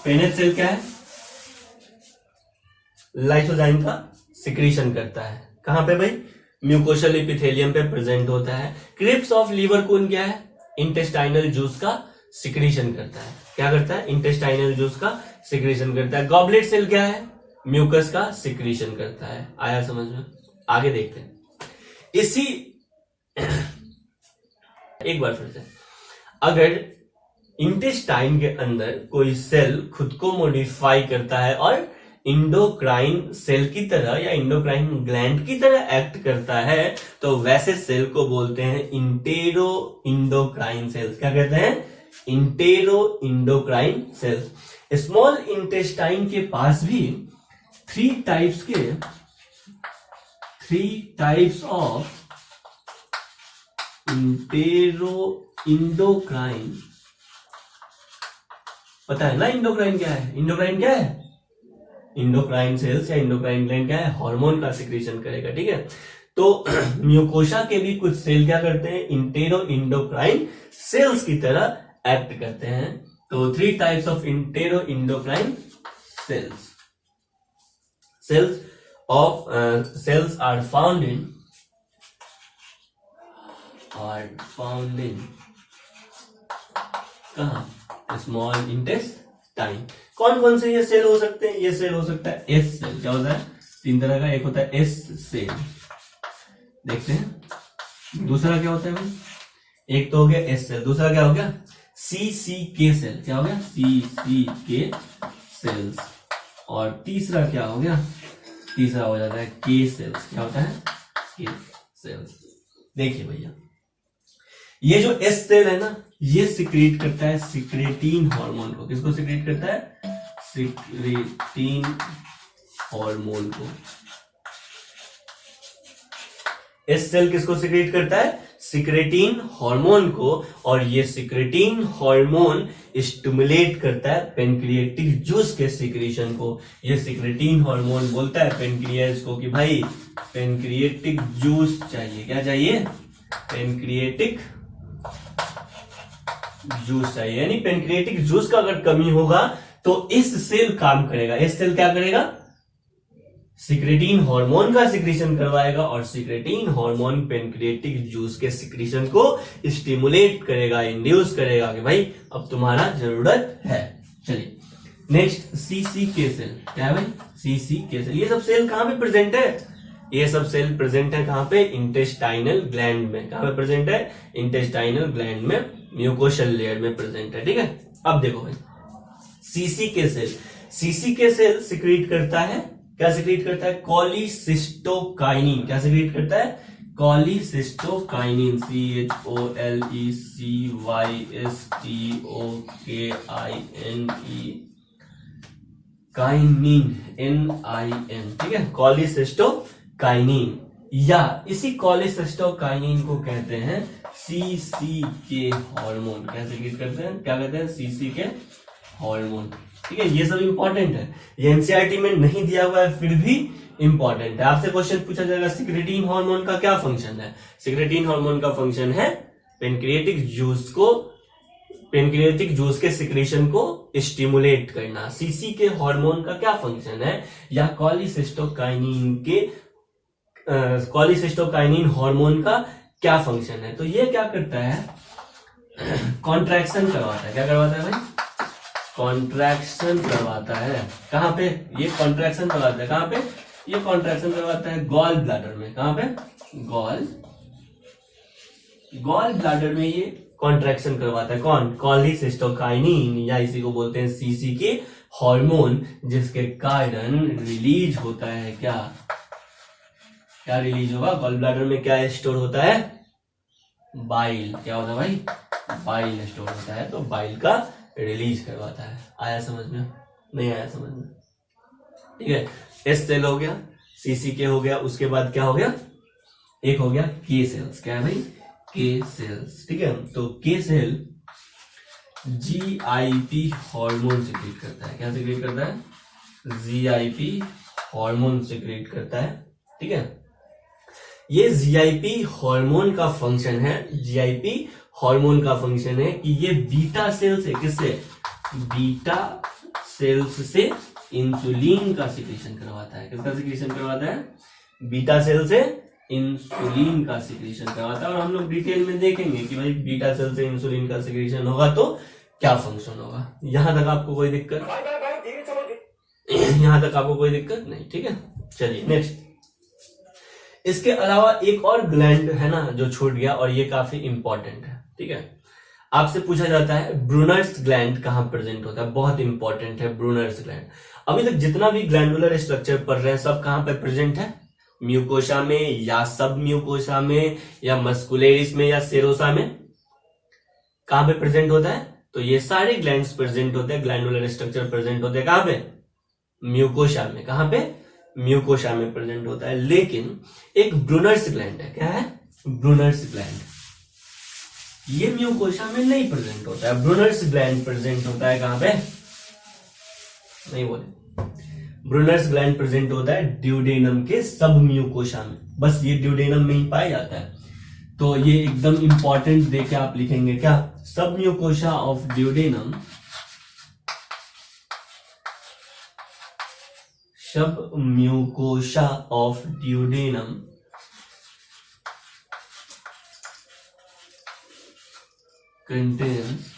पेनेट cell क्या है? Lysozyme का सिक्रीशन करता है। कहां पे भाई? म्यूकोशल एपिथेलियम पे प्रेजेंट होता है। क्रिप्स ऑफ लीवर कून क्या है? इंटेस्टाइनल जूस का सिक्रीशन करता है। क्या करता है? इंटेस्टाइनल जूस का सिक्रीशन करता है। गॉबलेट सेल क्या है? म्यूकस का सिक्रीशन करता है। आया समझ में? आगे देखते हैं। इसी एक बार फिर से, अगर इंटेस्टाइन के अंदर कोई सेल खुद को मॉडिफाई करता है और इंडोक्राइन सेल की तरह या इंडोक्राइन ग्लैंड की तरह एक्ट करता है, तो वैसे सेल को बोलते हैं इंटेरो इंडोक्राइन सेल्स। क्या कहते हैं? Entero endocrine cells. Small intestine के पास भी three types of entero endocrine, पता है ना इंडोक्राइन क्या है? इंडोक्राइन क्या है? इंडोक्राइन सेल्स या इंडोक्राइन ग्लैंड क्या है? हार्मोन का सिक्रीशन करेगा। ठीक है, तो म्यूकोशा के भी कुछ सेल क्या करते हैं? इंटेरो इंडोक्राइन सेल्स की तरह एक्ट करते हैं। तो three types of entero endocrine cells. Cells are found in कहा? Small intestine. कौन कौन से ये सेल हो सकते हैं? ये सेल हो सकता है एस सेल। क्या होता है? तीन तरह का। एक होता है एस सेल, देखते हैं। दूसरा क्या होता है भाई? एक तो हो गया एस सेल, दूसरा क्या हो गया? सी के सेल। क्या हो गया? सी के सेल्स। और तीसरा क्या हो गया? तीसरा हो जाता है के सेल्स। क्या होता है? के सेल्स। देखिए भैया, ये जो एस सेल है ना, ये सिक्रीट करता है सिक्रेटीन हार्मोन को। किसको सिक्रीट करता है? सिक्रेटीन हार्मोन को। एस सेल किसको सिक्रीट करता है? सिक्रेटीन हार्मोन को। और ये सिक्रेटीन हार्मोन स्टिमुलेट करता है पेनक्रिएटिक जूस के सिक्रीशन को। ये सिक्रेटीन हार्मोन बोलता है पेनक्रियास को कि भाई पेनक्रिएटिक जूस चाहिए। क्या चाहिए? पेनक्रिएटिक जूस चाहिए। यानी पेनक्रिएटिक जूस का अगर कमी होगा तो इस सेल काम करेगा। इस सेल क्या करेगा? सिक्रेटीन हार्मोन का सिक्रीशन करवाएगा और सिक्रेटीन हार्मोन पेनक्रिएटिक जूस के सिक्रीशन को स्टिमुलेट करेगा, इंड्यूस करेगा कि भाई अब तुम्हारा जरूरत है। चलिए नेक्स्ट, सीसी के सेल। क्या है भाई? सीसी के सेल। ये सब सेल कहां पे प्रेजेंट है? ये सब सेल प्रेजेंट है कहां पे? इंटेस्टाइनल ग्लैंड में। कहां पे प्रेजेंट है? इंटेस्टाइनल ग्लैंड में, म्यूकोशल लेयर में प्रेजेंट है। ठीक है, अब देखो भाई, सीसी के सेल। सीसी के सेल सिक्रीट करता है, क्या सिक्रीट करता है? कॉलीसिस्टोकाइनिन। क्या सिक्रीट करता है? कॉलीसिस्टोकाइनिन। CHOLECYSTOKINE, kinin, NIN। ठीक है, कॉलीसिस्टोकाइनिन, या इसी कॉलीसिस्टोकाइनिन को कहते हैं सीसी के हार्मोन। क्या सिक्रीट करते हैं? क्या कहते हैं? सीसी के हार्मोन। ठीक है, ये सब इंपॉर्टेंट है। ये एनसीईआरटी में नहीं दिया हुआ है, फिर भी इंपॉर्टेंट है। आपसे क्वेश्चन पूछा जाएगा सिक्रेटीन हार्मोन का क्या फंक्शन है? सिक्रेटीन हार्मोन का फंक्शन है पेनक्रिएटिक जूस के सिक्रेशन को स्टिमुलेट करना। सीसी के हार्मोन का क्या फंक्शन है? या कॉलीसिस्टोकाइनिन हार्मोन का क्या फंक्शन है? तो ये क्या करता है? कॉन्ट्रैक्शन करवाता है। क्या करवाता है भाई? कॉन्ट्रैक्शन करवाता है। कहां पे? ये कॉन्ट्रैक्शन करवाता है। कहां पे? ये कॉन्ट्रैक्शन करवाता है गॉल ब्लैडर में। कहां पे? गॉल ब्लैडर में ये कॉन्ट्रैक्शन करवाता है। कौन? कॉलीसिस्टोकाइनिन, या इसी को बोलते हैं सीसी के हार्मोन, जिसके कारण रिलीज होता है क्या? क्या रिलीज होगा? गॉल ब्लैडर में क्या स्टोर होता है? बाइल। क्या होता है भाई? बाइल स्टोर होता है, तो बाइल का रिलीज करवाता है। आया समझ में? नहीं आया समझ में? ठीक है, एस सेल हो गया, सीसी के हो गया, उसके बाद क्या हो गया? एक हो गया के सेल्स। क्या है भाई? के सेल्स। ठीक है, तो के सेल GIP हार्मोन सिक्रीट करता है। क्या सिक्रीट करता है? GIP हार्मोन सिक्रीट करता है। ठीक है, ये GIP हार्मोन का फंक्शन है। GIP हार्मोन का फंक्शन है कि ये बीटा सेल से, किससे? बीटा सेल्स से इंसुलिन का सिक्रीशन करवाता है। किसका सिक्रीशन करवाता है? बीटा सेल से इंसुलिन का सिक्रीशन करवाता है। और हम लोग डिटेल में देखेंगे कि भाई बीटा सेल से इंसुलिन का सिक्रीशन होगा तो क्या फंक्शन होगा। यहां तक आपको कोई दिक्कत नहीं? ठीक है, चलिए नेक्स्ट। इसके अलावा एक और ग्लैंड है ना जो छूट गया, और ये काफी इंपॉर्टेंट है। ठीक है, आपसे पूछा जाता है ब्रूनर्स ग्लैंड कहां प्रेजेंट होता है। बहुत इंपॉर्टेंट है ब्रूनर्स ग्लैंड। अभी तक जितना भी ग्लैंडुलर स्ट्रक्चर पढ़ रहे हैं सब कहां पर प्रेजेंट है? म्यूकोशा में, या सब म्यूकोशा में, या मस्कुलेरिस में, या सेरोसा में। कहां पे प्रेजेंट होता है? तो ये सारे ग्लैंड्स प्रेजेंट होते हैं, ग्लैंडुलर स्ट्रक्चर प्रेजेंट होते हैं कहां पे? म्यूकोशा में। कहां पे? म्यूकोशा में प्रेजेंट होता है। लेकिन एक ब्रूनर्स ग्लैंड है। क्या है? Brunner's gland. ये म्यूकोशा में नहीं प्रेजेंट होता है। ब्रूनर्स ग्लैंड प्रेजेंट होता है कहां पे? नहीं बोले। ब्रूनर्स ग्लैंड प्रेजेंट होता है ड्यूडेनम के सब म्यूकोशा में। बस ये ड्यूडेनम में ही पाया जाता है। तो ये एकदम इंपॉर्टेंट देके आप लिखेंगे क्या? सब म्यूकोशा ऑफ ड्यूडेनम, सब म्यूकोशा ऑफ ड्यूडेनम कंटेन्स,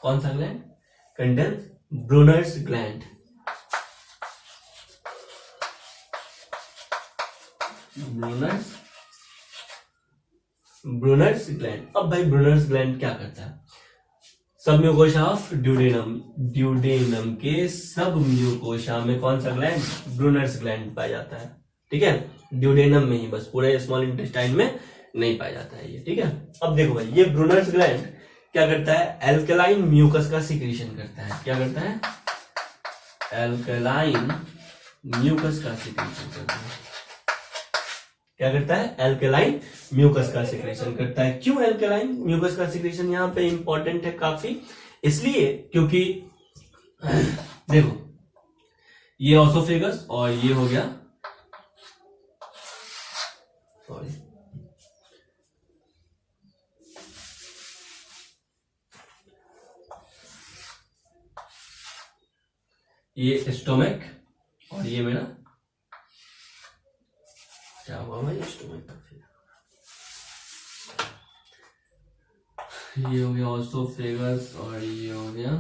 कौन सा gland? Contains Brunner's gland. Brunner's gland. अब भाई ब्रूनर्स ग्लैंड क्या करता है? सब म्यूकोशा ऑफ ड्यूडेनम, ड्यूडेनम के सब म्यूकोशा में कौन सा ग्लैंड? ब्रूनर्स ग्लैंड पाया जाता है। ठीक है, ड्यूडेनम में ही, बस पूरे स्मॉल इंटेस्टाइन में नहीं पाया जाता है ये। ठीक है, अब देखो भाई ये ब्रूनर्स ग्लैंड क्या करता है? एल्कलाइन म्यूकस का सिक्रीशन करता है। क्या करता है? एल्कलाइन म्यूकस का सिक्रीशन करता है। क्या करता है? एल्कलाइन म्यूकस का सिक्रीशन करता है। क्यों एल्कलाइन म्यूकस का सिक्रीशन यहां पे इंपॉर्टेंट है काफी? इसलिए क्योंकि देखो ये ऑसोफेगस और ये हो गया, सॉरी, ये स्टोमक और ये मेरा क्या हुआ भाई? स्टोमक का फिर ये हो गया ऑसोफेगस और ये हो गया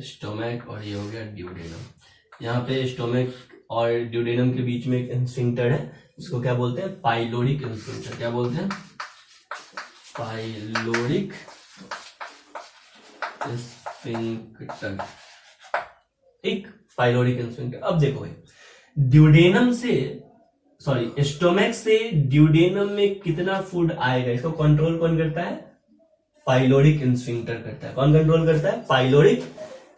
स्टोमक और ये हो गया ड्यूडेनम। यहाँ पे स्टोमक और ड्यूडेनम के बीच में एक इंस्फिंक्टर है, इसको क्या बोलते हैं? Pyloric sphincter. क्या बोलते हैं? Pyloric sphincter. ठीक, पाइलोरिक इंस्फिंक्टर। अब देखो भाई ड्यूडेनम से, सॉरी, स्टोमक से ड्यूडेनम में कितना फूड आएगा इसको कंट्रोल कौन करता है? पाइलोरिक इंस्फिंक्टर करता है। कौन कंट्रोल करता है? पाइलोरिक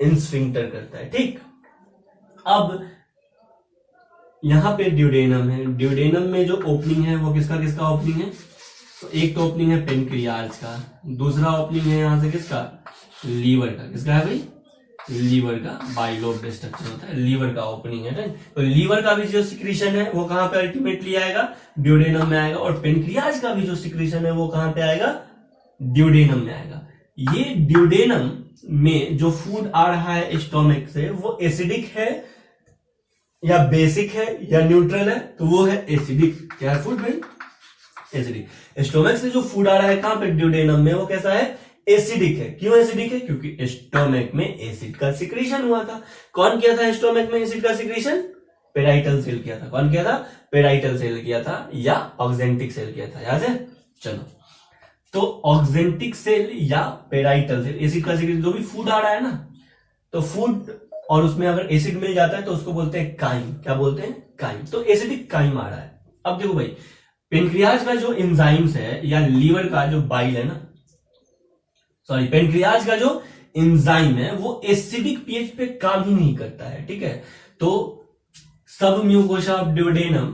इंस्फिंक्टर करता है। ठीक, अब यहां पे ड्यूडेनम है। ड्यूडेनम में जो ओपनिंग है वो किसका किसका ओपनिंग है? तो एक तो ओपनिंग है पेनक्रियाज का, दूसरा ओपनिंग है यहां से किसका? लीवर का। किसका है भाई? लीवर का। बाइलोब्ड स्ट्रक्चर होता है, लीवर का ओपनिंग है। तो लीवर का भी जो सिक्रीशन है वो कहां पे अल्टीमेटली आएगा? ड्यूडेनम में आएगा। और पेनक्रियाज का भी जो सिक्रीशन है वो कहां पे आएगा? ड्यूडेनम में आएगा। ये ड्यूडेनम में जो फूड आ रहा है स्टोमक से वो एसिडिक है या बेसिक है या न्यूट्रल है? तो वो है एसिडिक। क्या है फूड भाई? एसिडिक। स्टोमक से जो फूड आ रहा है कहां पे? ड्यूडेनम में, वो कैसा है? एसिडिक है। क्यों एसिडिक है? क्योंकि स्टोमक में एसिड का सिक्रीशन हुआ था। कौन किया था स्टोमक में एसिड का सिक्रीशन? पेराइटल सेल किया था। कौन किया था? पेराइटल सेल किया था या ऑक्जेंटिक सेल किया था। याद है? चलो, तो ऑक्जेंटिक सेल या पेराइटल सेल एसिड का सिक्रीशन, जो भी फूड आ रहा है ना, तो फूड और उसमें अगर एसिड मिल जाता है तो उसको बोलते हैं काइम। क्या बोलते हैं? काइम। तो एसिडिक काइम आ रहा है। अब देखो भाई पेनक्रियाज का जो एंजाइम्स है या लीवर का जो बाइल है ना, सॉरी, पेनक्रियाज का जो एंजाइम है वो एसिडिक पीएच पे काम ही नहीं करता है। ठीक है, तो सब म्यूकोसा ऑफ ड्यूडेनम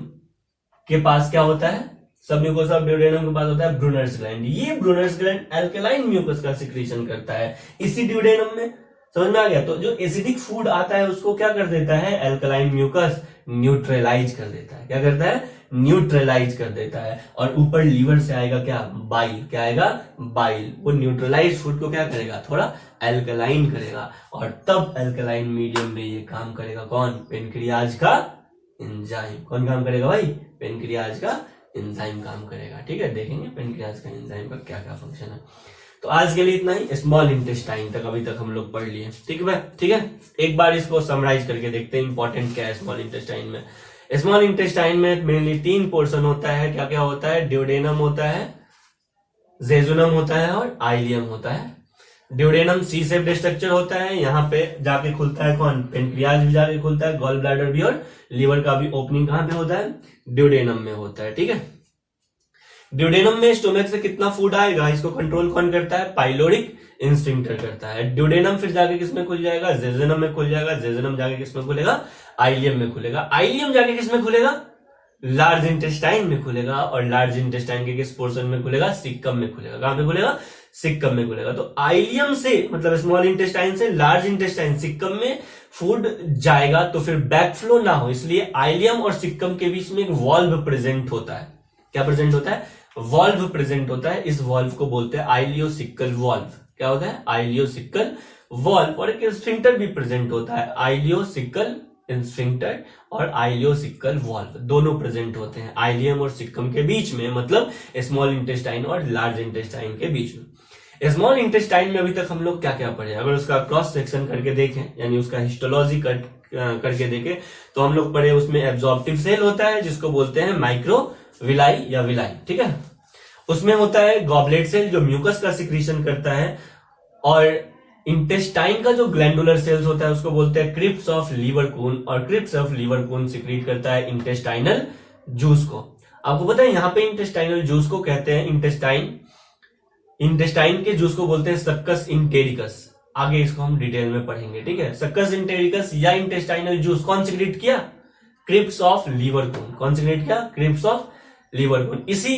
के पास क्या होता है? सब म्यूकोसा ऑफ ड्यूडेनम के पास होता है ब्रूनर्स ग्लैंड। ये ब्रूनर्स ग्लैंड एल्कलाइन म्यूकस का सिक्रीशन करता है इसी ड्यूडेनम में। समझ में आ गया? तो जो एसिडिक फूड आता है उसको क्या कर देता है? एल्कलाइन म्यूकस न्यूट्रलाइज कर देता है। क्या करता है? न्यूट्रलाइज कर देता है। और ऊपर लीवर से आएगा क्या, बाइल, क्या आएगा, बाइल। वो न्यूट्रलाइज फूड को क्या करेगा, थोड़ा एल्कलाइन करेगा, और तब एल्कलाइन मीडियम में ये काम करेगा कौन, पेनक्रियाज का एंजाइम। कौन काम करेगा भाई, पेनक्रियाज का एंजाइम काम करेगा। ठीक है, देखेंगे पेनक्रियाज का एंजाइम का क्या क्या फंक्शन है। तो आज के लिए इतना ही, स्मॉल इंटेस्टाइन तक अभी तक हम लोग पढ़ लिए। ठीक है भाई, ठीक है, एक बार इसको समराइज करके देखते हैं इंपॉर्टेंट क्या है स्मॉल इंटेस्टाइन में। स्मॉल इंटेस्टाइन में मेनली 3 पोर्शन होता है। क्या क्या होता है, ड्यूडेनम होता है, जेजुनम होता है और आइलियम होता है। ड्यूडेनम सी शेप्ड स्ट्रक्चर होता है, यहाँ पे जाके खुलता है कौन, पेनक्रियाज भी जाके खुलता है, गॉल ब्लैडर भी, और लीवर का भी ओपनिंग कहां पे होता है, ड्यूडेनम में होता है। ठीक है, ड्यूडेनम में स्टोमक से कितना फूड आएगा इसको कंट्रोल कौन करता है, पाइलोरिक इंस्फिंक्टर करता है। ड्यूडेनम फिर जाके किसमें खुल जाएगा, जेजुनम में खुल जाएगा, जेजुनम जाके किसमें खुलेगा, आइलियम में खुलेगा, आइलियम जाके किसमें खुलेगा, लार्ज इंटेस्टाइन में खुलेगा, और लार्ज इंटेस्टाइन के किस पोर्शन में खुलेगा, सिक्कम में खुलेगा। कहां पे खुलेगा, सिक्कम में खुलेगा। तो आइलियम से मतलब स्मॉल इंटेस्टाइन से लार्ज इंटेस्टाइन सिक्कम में फूड जाएगा तो फिर बैकफ्लो ना हो, इसलिए आइलियम और सिक्कम के बीच में एक वॉल्व प्रेजेंट होता है। क्या प्रेजेंट होता है, वॉल्व प्रेजेंट होता है। इस वॉल्व को बोलते हैं आइलियोसिक्कल वॉल्व। क्या होता है, आइलियोसिक्कल वॉल्व। और एक स्फिंक्टर भी प्रेजेंट होता है, आइलियोसिक्कल स्फिंक्टर और आइलियोसिक्कल वॉल्व दोनों प्रेजेंट होते हैं आइलियम और सिक्कम के बीच में, मतलब स्मॉल इंटेस्टाइन और लार्ज इंटेस्टाइन के बीच में। स्मॉल इंटेस्टाइन में अभी तक हम लोग क्या क्या पढ़े, अगर उसका क्रॉस सेक्शन करके देखें, यानी उसका हिस्टोलॉजी करके देखें, तो हम लोग पढ़े उसमें एब्जॉर्प्टिव सेल होता है जिसको बोलते हैं माइक्रो विलाई या विलाई। ठीक है, उसमें होता है गॉबलेट सेल जो म्यूकस का सिक्रीशन करता है, और इंटेस्टाइन का जो ग्लैंडुलर सेल्स होता है उसको बोलते हैं क्रिप्स ऑफ लीवर कून, और crypts of Lieberkuhn secrete करता है इंटेस्टाइनल जूस को। आपको पता है यहाँ पे इंटेस्टाइनल जूस को कहते हैं इंटेस्टाइन के जूस को बोलते हैं सक्कस इंटेरिकस। आगे इसको हम डिटेल में पढ़ेंगे। ठीक है, सक्कस इंटेरिकस या इंटेस्टाइनल जूस कौन सिक्रीट किया, क्रिप्स ऑफ लीवर कून। कौन सिक्रीट किया, क्रिप्स ऑफ लीवर कून। इसी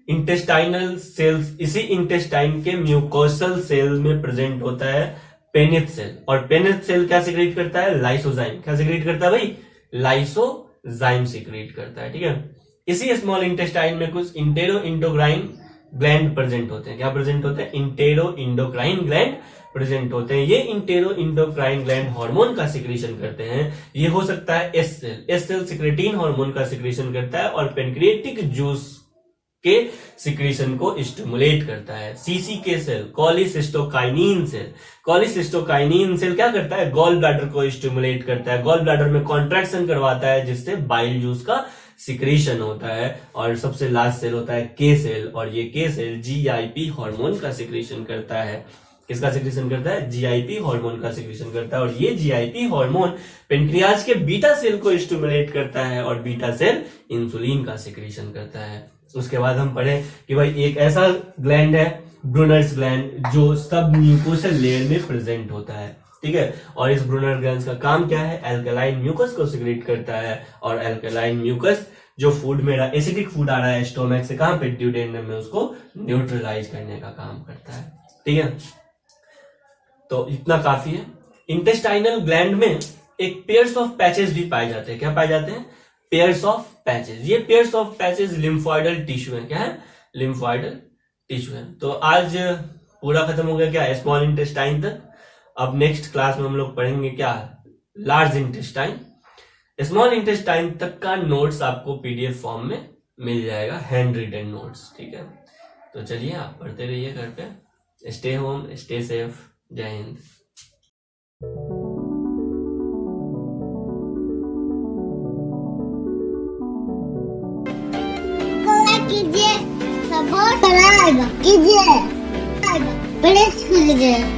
इंटेस्टाइनल सेल्स, इसी इंटेस्टाइन के म्यूकोसल सेल में प्रेजेंट होता है पेनिथ सेल, और पेनिथ सेल क्या सिक्रीट करता है, लाइसोजाइम। क्या सिक्रीट करता है भाई, लाइसोजाइम सिक्रीट करता है। ठीक है, इसी स्मॉल इंटेस्टाइन में कुछ इंटेरो इंडोक्राइन ग्लैंड प्रेजेंट होते हैं। क्या प्रेजेंट होते हैं, इंटेरो इंडोक्राइन ग्लैंड प्रेजेंट होते हैं। ये इंटेरो इंडोक्राइन ग्लैंड हार्मोन का सिक्रीशन करते हैं। ये हो सकता है एस सेल सिक्रेटिन हार्मोन का सिक्रीशन करता है, और पेनक्रिएटिक जूस के सिक्रीशन को स्टिमुलेट करता है। CCK cell, cholecystokinin cell, cholecystokinin cell क्या करता है, गॉल ब्लैडर को स्टिमुलेट करता है, गॉल ब्लैडर में कॉन्ट्रैक्शन करवाता है जिससे बाइल जूस का सिक्रीशन होता है। और सबसे लास्ट सेल होता है के सेल, और ये के सेल जीआईपी हार्मोन का सिक्रीशन करता है। किसका सिक्रीशन करता है, जीआईपी हार्मोन का सिक्रीशन करता है, और ये जीआईपी हार्मोन पेनक्रियाज के बीटा सेल को स्टिमुलेट करता है, और बीटा सेल इंसुलिन का सिक्रीशन करता है। उसके बाद हम पढ़े कि भाई एक ऐसा ग्लैंड है ब्रूनर्स ग्लैंड जो सब म्यूकोसल लेयर में प्रेजेंट होता है। ठीक है, और इस ब्रूनर ग्लैंड का काम क्या है, एल्कलाइन म्यूकस को सिक्रीट करता है, और एल्कलाइन म्यूकस जो फूड मेरा एसिडिक फूड आ रहा है स्टोमक से, कहां पे, ड्यूडेनम में, उसको न्यूट्रलाइज करने का काम करता है। ठीक है, तो इतना काफी है। इंटेस्टाइनल ग्लैंड में एक पेयर्स ऑफ पैचेस भी पाए जाते हैं। क्या पाए जाते हैं, पेयर्स ऑफ पैचेस। ये पेयर्स ऑफ पैचेस लिम्फोइडल टिश्यू है। क्या है, लिम्फोइडल टिश्यू है। तो आज पूरा खत्म हो गया क्या, स्मॉल इंटेस्टाइन तक। अब नेक्स्ट क्लास में हम लोग पढ़ेंगे क्या, लार्ज इंटेस्टाइन। स्मॉल इंटेस्टाइन तक का नोट्स आपको पीडीएफ फॉर्म में मिल जाएगा, हैंड रिटन नोट्स। ठीक है, तो चलिए आप पढ़ते रहिए घर पे। Stay home, stay safe. जय हिंद। कीजिए, सपोर्ट कीजिए, प्रेस कीजिए।